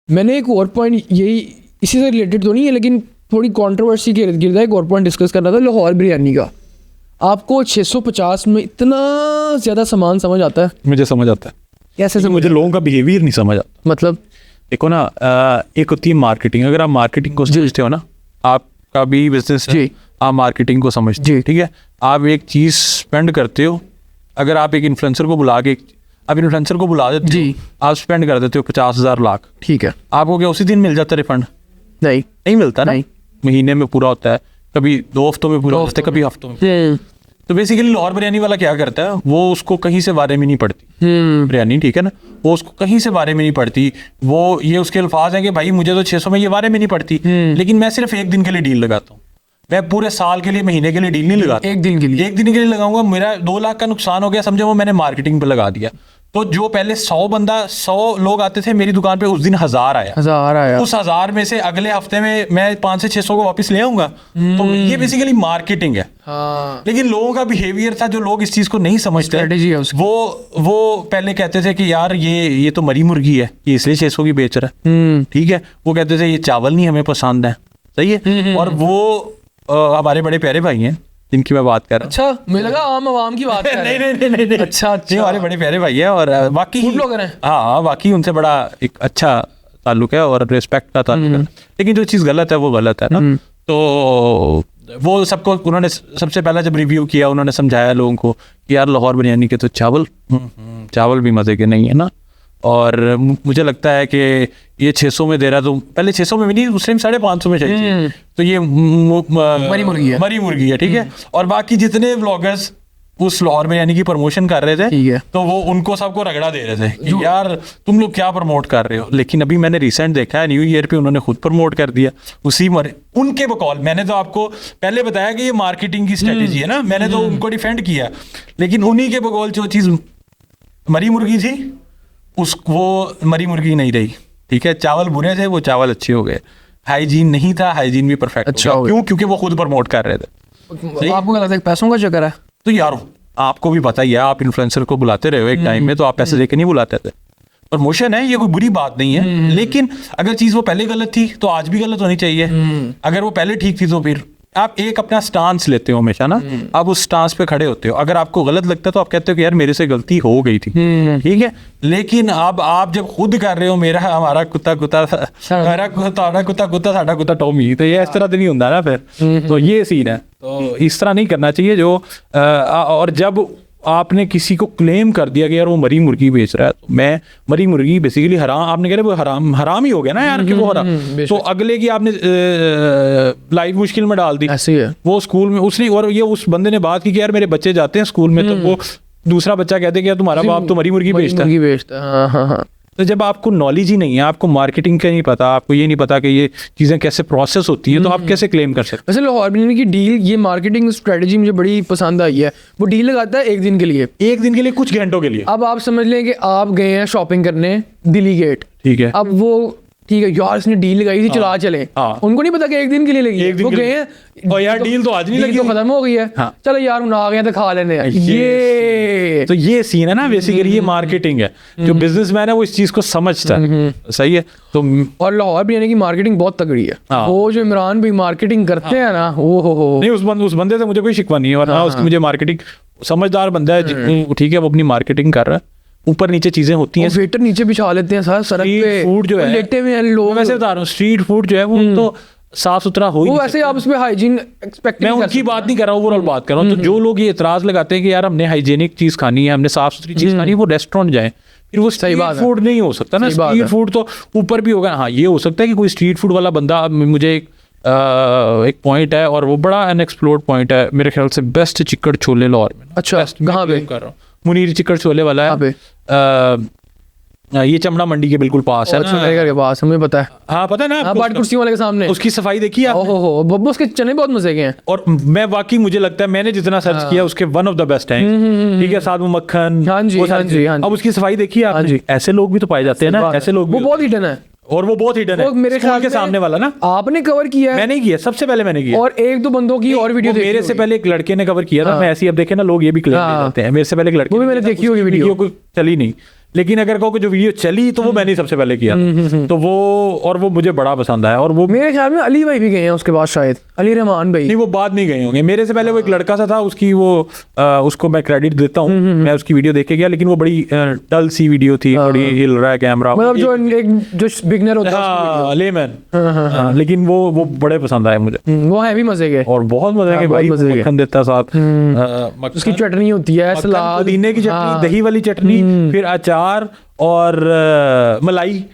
मैंने एक और पॉइंट, यही इसी से रिलेटेड तो नहीं है लेकिन थोड़ी कंट्रोवर्सी के इर्द गिर्द एक और पॉइंट डिस्कस करना था, लाहौर बिरयानी का। आपको 650 में इतना ज़्यादा सामान समझ आता है? मुझे समझ आता है। कैसे समझ? मुझे लोगों का बिहेवियर नहीं समझ आता। मतलब देखो ना, एक होती है मार्केटिंग। अगर आप मार्केटिंग को समझते हो ना, आपका भी बिजनेस है, आप मार्केटिंग को समझते हो, ठीक है। आप एक चीज़ स्पेंड करते हो, अगर आप एक इन्फ्लुएंसर को बुला के, आप इन्फ्लुएंसर को बुला देते हो, आप स्पेंड कर देते हो 50,000 लाख, ठीक है, आपको क्या उसी दिन मिल जाता है रिफंड? नहीं मिलता ना, महीने में पूरा होता है, कभी 2 हफ्तों में पूरा होता है, कभी हफ्तों में। तो बेसिकली लाहौर बिरयानी वाला क्या करता है, वो उसको कहीं से बारे में नहीं पड़ती बिरयानी, ठीक है ना, वो उसको कहीं से बारे में नहीं पड़ती। वो ये उसके अल्फाज हैं कि भाई मुझे तो 600 में ये बारे में नहीं पड़ती, लेकिन मैं सिर्फ एक दिन के लिए डील लगाता हूँ, मैं पूरे साल के लिए, महीने के लिए डील नहीं लगाता। एक दिन के लिए लगाऊंगा, मेरा 2 लाख का नुकसान हो गया, समझो, वो मैंने मार्केटिंग पे लगा दिया। तो जो पहले 100 लोग आते थे मेरी दुकान पे, उस दिन 1000 आया। उस 1000 में से अगले हफ्ते में मैं 500 से 600 को वापस ले आऊंगा। तो ये बेसिकली मार्केटिंग है। लेकिन लोगों का बिहेवियर था, जो लोग इस चीज को नहीं समझते, वो पहले कहते थे कि यार ये तो मरी मुर्गी है, ये इसलिए 600 की बेच रहा है, ठीक है। वो कहते थे ये चावल नहीं हमें पसंद है, सही है। और वो हमारे बड़े प्यारे भाई हैं जिनकी मैं बात कर रहा हूँ। अच्छा, मुझे लगा आम आवाम की बात कर रहे हैं। नहीं। अच्छा, हमारे बड़े प्यारे भाई है, और बाकी ब्लॉगर हैं। हाँ, बाकी उनसे बड़ा एक अच्छा ताल्लुक है और रिस्पेक्ट का ताल्लुक है। लेकिन जो चीज़ गलत है वो गलत है ना। तो वो सबको, उन्होंने सबसे पहला जब रिव्यू किया, उन्होंने समझाया लोगों को कि यार लाहौर बिरयानी के तो चावल भी मज़े के नहीं है ना। और मुझे लगता है कि ये 600 में दे रहा, तो पहले 600 में भी नहीं, उस टाइम 550 में चाहिए। तो ये मरी मुर्गी है, ठीक है। और बाकी जितने व्लॉगर्स उस लाहौर बिरयानी की प्रमोशन कर रहे थे, तो वो उनको सबको रगड़ा दे रहे थे कि यार तुम लोग क्या प्रमोट कर रहे हो। लेकिन अभी मैंने रिसेंट देखा है, न्यू ईयर पे उन्होंने खुद प्रमोट कर दिया उनके बकौल। मैंने तो आपको पहले बताया कि ये मार्केटिंग की स्ट्रेटेजी है ना, मैंने तो उनको डिफेंड किया, लेकिन उन्हीं के बकौल जो चीज़ मरी मुर्गी थी, वो मरी मुर्गी नहीं रही, ठीक है। चावल बुरे थे, वो चावल अच्छे हो गए। हाइजीन नहीं था, हाइजीन भी परफेक्ट अच्छा हो गया। क्यों? क्योंकि वो खुद प्रमोट कर रहे थे। आपको क्या लगता है पैसों का चक्कर है? तो यार आपको भी पता ही है, आप इन्फ्लुएंसर को बुलाते रहे हो एक टाइम में, तो आप पैसे देके नहीं बुलाते थे। प्रमोशन है, ये कोई बुरी बात नहीं है, लेकिन अगर चीज़ वो पहले गलत थी तो आज भी गलत होनी चाहिए। अगर वो पहले ठीक थी तो फिर आप एक अपना स्टांस लेते हो हमेशा ना, आप उस स्टांस पे खड़े होते हो। अगर आपको गलत लगता है तो आप कहते हो कि यार मेरे से गलती हो गई थी, ठीक है। लेकिन अब आप जब खुद कर रहे हो, हमारा कुत्ता साडा कुत्ता टॉमी, तो ये इस तरह तो नहीं होता ना फिर। तो ये सीन है, तो इस तरह नहीं करना चाहिए। जो और जब आपने किसी को क्लेम कर दिया कि यार वो मरी मुर्गी बेच रहा है, तो मैं मरी मुर्गी बेसिकली हराम, आपने कह रहे वो हराम ही हो गया ना यार, कि वो हराम। तो अगले की आपने लाइफ मुश्किल में डाल दी। ऐसे ही है। वो स्कूल में उसने, और ये उस बंदे ने बात की कि यार मेरे बच्चे जाते हैं स्कूल में, तो वो दूसरा बच्चा कहते कि यार तुम्हारा बाप तो मरी मुर्गी बेचता है। हाँ। तो जब आपको नॉलेज ही नहीं है, आपको मार्केटिंग का नहीं पता, आपको ये नहीं पता कि ये चीज़ें कैसे प्रोसेस होती है, तो आप कैसे क्लेम कर सकते? वैसे लाहौर बिरयानी की डील, ये मार्केटिंग स्ट्रेटजी मुझे बड़ी पसंद आई है। वो डील लगाता है एक दिन के लिए, कुछ घंटों के लिए। अब आप समझ लें कि आप गए हैं शॉपिंग करने दिल्ली गेट, ठीक है। अब वो ठीक है यार, इसने डील लगाई थी, चला चले। उनको नहीं पता कि एक दिन के लिए लगी, वो गए हैं और यार डील तो आज नहीं लगी, तो खत्म हो गई है। चलो यार उन आ गए तो खा लेने हैं। ये तो ये सीन है ना, बेसिकली ये मार्केटिंग है। जो बिजनेसमैन है वो इस चीज को समझता है, सही है। तो और लाहौर बिरयानी की मार्केटिंग बहुत तगड़ी है। वो जो इमरान भाई मार्केटिंग करते हैं ना, वो हो नहीं, उस बंदे से मुझे कोई शिकवा नहीं है, और ना उसकी मुझे मार्केटिंग, समझदार बंदा है, ठीक है, वो अपनी मार्केटिंग कर रहा है। ऊपर नीचे चीजें होती हैं, वेटर नीचे बिछा लेते हैं सर सड़क पे, फूड जो है लेटे हुए हैं लोग। वैसे बता रहा हूँ, स्ट्रीट फूड जो है वो तो साफ सुथरा हो ही, वो वैसे आप उसमें हाइजीन एक्सपेक्ट, मैं उनकी बात नहीं कर रहा हूँ, ओवरऑल बात कर रहा हूँ। तो जो लोग ये एतराज लगाते हैं कि यार हमने हाइजीनिक चीज खानी है, हमने साफ सुथरी चीज खानी है, वो रेस्टोरेंट जाए, फिर वो स्ट्रीट फूड नहीं हो सकता ना। स्ट्रीट फूड तो ऊपर भी होगा। हाँ, ये हो सकता है कि कोई स्ट्रीट फूड वाला बंदा, मुझे एक पॉइंट है, और वो बड़ा अनएक्सप्लोर्ड पॉइंट है मेरे ख्याल से, बेस्ट चिकड़ छोले लाहौर में। अच्छा, कहाँ पे कर रहा हूँ? मुनीर चिकड़ छोले वाला है, ये चमड़ा मंडी के बिल्कुल पास है ना, के पास, हमें पता है। हाँ पता है ना, बाट कुर्सी वाले के सामने। उसकी सफाई देखी है? ओहो, बब्बू उसके चने बहुत मजे के हैं। और मैं वाकई, मुझे लगता है मैंने जितना सर्च किया उसके वन ऑफ द बेस्ट हैं, ठीक है। साथ में मक्खन, हाँ जी। अब उसकी सफाई देखी है आपने? ऐसे लोग भी तो पाए जाते हैं ना, ऐसे लोग, वो बहुत हिडन है, और वो बहुत हिडन है। मेरे ख्याल के सामने वाला ना, आपने कवर किया है? मैंने किया, सबसे पहले मैंने किया, और एक दो बंदों की और वीडियो मेरे से पहले एक लड़के ने कवर किया था। मैं ऐसी, अब देखे ना लोग ये भी क्लेम करते हैं, मेरे से पहले एक लड़के, वो भी मैंने देखी होगी वीडियो, चली नहीं, लेकिन अगर कहो कि जो वीडियो चली तो वो मैंने ही सबसे पहले किया तो वो मुझे बड़ा पसंद आया। और वो मेरे ख्याल में अली भाई भी गए हैं उसके बाद, शायद अली रहमान भाई। नहीं, वो बाद में गए होंगे। मेरे से पहले वो एक लड़का सा था, उसकी वो उसको मैं क्रेडिट देता हूँ, मैं उसकी वीडियो देख के गया, लेकिन वो बड़ी डल सी वीडियो थी, बड़ी हिल रहा है कैमरा, मतलब जो बिगनर होता है, लेमैन। लेकिन वो बड़े पसंद आए मुझे, वो है भी मजे के और बहुत मजे के भाई, मक्खन देता साथ, उसकी चटनी होती है, सलाद, पुदीने की चटनी, दही वाली चटनी, फिर अचार और मलाई